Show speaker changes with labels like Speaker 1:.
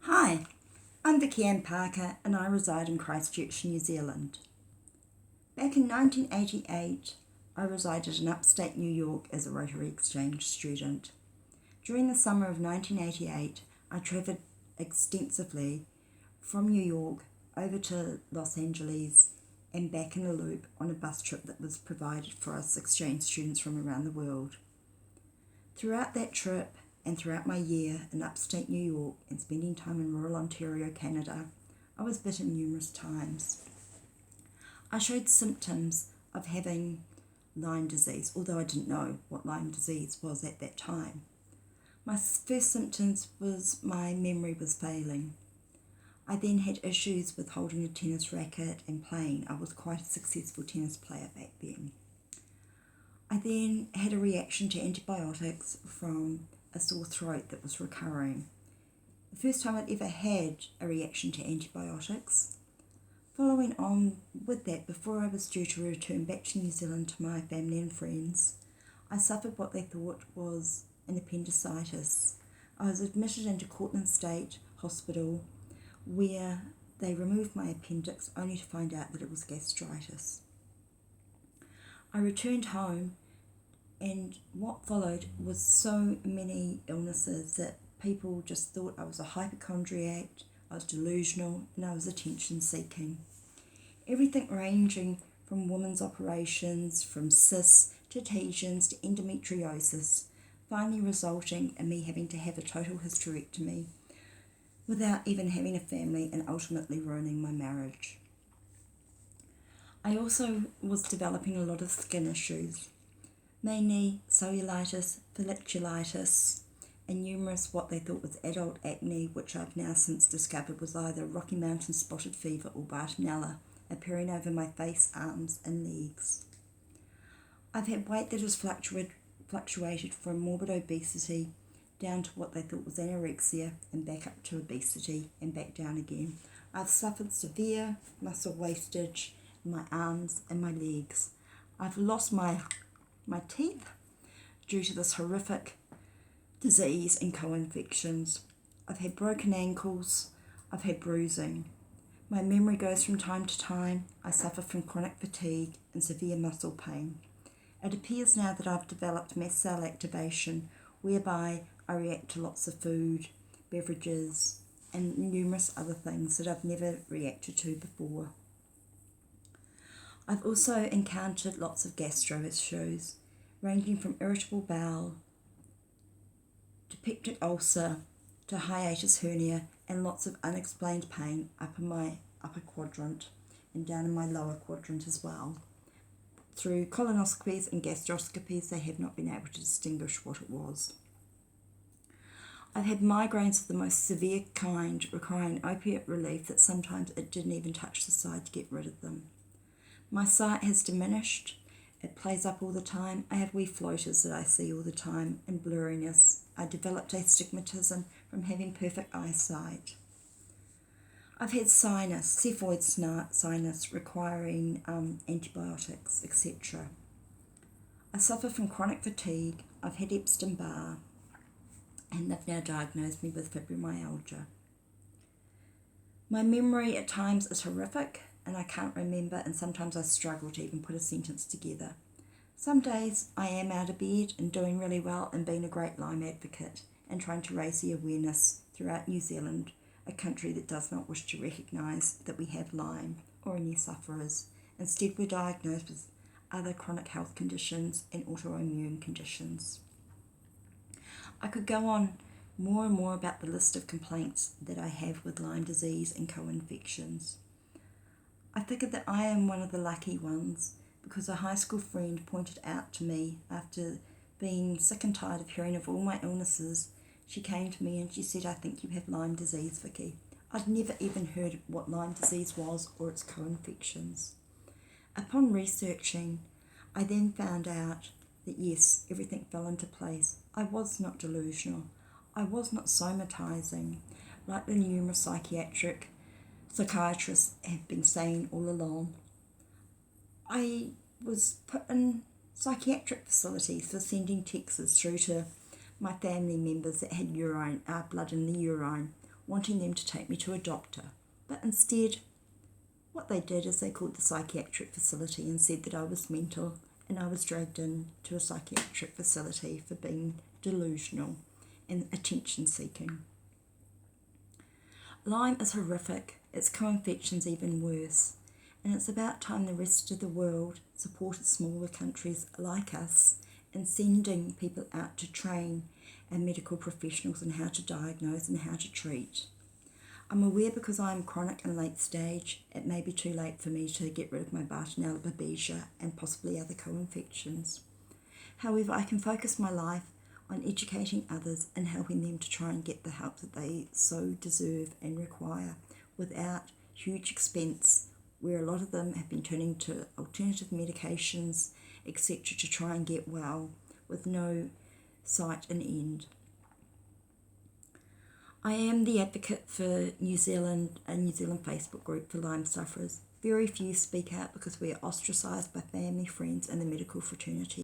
Speaker 1: Hi, I'm Vicky Ann Parker and I reside in Christchurch, New Zealand. Back in 1988, I resided in upstate New York as a Rotary Exchange student. During the summer of 1988, I travelled extensively from New York over to Los Angeles and back in a loop on a bus trip that was provided for us exchange students from around the world. Throughout that trip, and throughout my year in upstate New York and spending time in rural Ontario, Canada, I was bitten numerous times. I showed symptoms of having Lyme disease, although I didn't know what Lyme disease was at that time. My first symptoms was my memory was failing. I then had issues with holding a tennis racket and playing. I was quite a successful tennis player back then. I then had a reaction to antibiotics from a sore throat that was recurring. The first time I'd ever had a reaction to antibiotics. Following on with that, before I was due to return back to New Zealand to my family and friends, I suffered what they thought was an appendicitis. I was admitted into Cortland State Hospital where they removed my appendix only to find out that it was gastritis. I returned home, and what followed was so many illnesses that people just thought I was a hypochondriac, I was delusional, and I was attention seeking. Everything ranging from women's operations, from cysts to adhesions to endometriosis, finally resulting in me having to have a total hysterectomy without even having a family and ultimately ruining my marriage. I also was developing a lot of skin issues, mainly cellulitis, folliculitis, and numerous what they thought was adult acne, which I've now since discovered was either Rocky Mountain spotted fever or Bartonella, appearing over my face, arms, and legs. I've had weight that has fluctuated from morbid obesity down to what they thought was anorexia and back up to obesity and back down again. I've suffered severe muscle wastage in my arms and my legs. I've lost my teeth due to this horrific disease and co-infections. I've had broken ankles. I've had bruising. My memory goes from time to time. I suffer from chronic fatigue and severe muscle pain. It appears now that I've developed mast cell activation, whereby I react to lots of food, beverages, and numerous other things that I've never reacted to before. I've also encountered lots of gastro issues, ranging from irritable bowel to peptic ulcer to hiatus hernia, and lots of unexplained pain up in my upper quadrant and down in my lower quadrant as well. Through colonoscopies and gastroscopies, they have not been able to distinguish what it was. I've had migraines of the most severe kind, requiring opiate relief that sometimes it didn't even touch the side to get rid of them. My sight has diminished. It plays up all the time. I have wee floaters that I see all the time and blurriness. I developed astigmatism from having perfect eyesight. I've had cephalid sinus requiring antibiotics, etc. I suffer from chronic fatigue. I've had Epstein-Barr, and they've now diagnosed me with fibromyalgia. My memory at times is horrific, and I can't remember, and sometimes I struggle to even put a sentence together. Some days I am out of bed and doing really well and being a great Lyme advocate and trying to raise the awareness throughout New Zealand, a country that does not wish to recognise that we have Lyme or any sufferers. Instead, we're diagnosed with other chronic health conditions and autoimmune conditions. I could go on more and more about the list of complaints that I have with Lyme disease and co-infections. I figure that I am one of the lucky ones because a high school friend pointed out to me after being sick and tired of hearing of all my illnesses. She came to me and she said, "I think you have Lyme disease, Vicky." I'd never even heard what Lyme disease was or its co-infections. Upon researching, I then found out that yes, everything fell into place. I was not delusional. I was not somatizing like the numerous psychiatrists have been saying all along. I was put in psychiatric facilities for sending texts through to my family members that had blood in the urine, wanting them to take me to a doctor, but instead what they did is they called the psychiatric facility and said that I was mental, and I was dragged in to a psychiatric facility for being delusional and attention seeking. Lyme is horrific, its co-infection's even worse, and it's about time the rest of the world supported smaller countries like us in sending people out to train our medical professionals in how to diagnose and how to treat. I'm aware because I am chronic and late stage, it may be too late for me to get rid of my Bartonella babesia and possibly other co-infections. However, I can focus my life on educating others and helping them to try and get the help that they so deserve and require without huge expense, where a lot of them have been turning to alternative medications, etc. to try and get well with no sight and end. I am the advocate for New Zealand, a New Zealand Facebook group for Lyme sufferers. Very few speak out because we are ostracised by family, friends and the medical fraternity.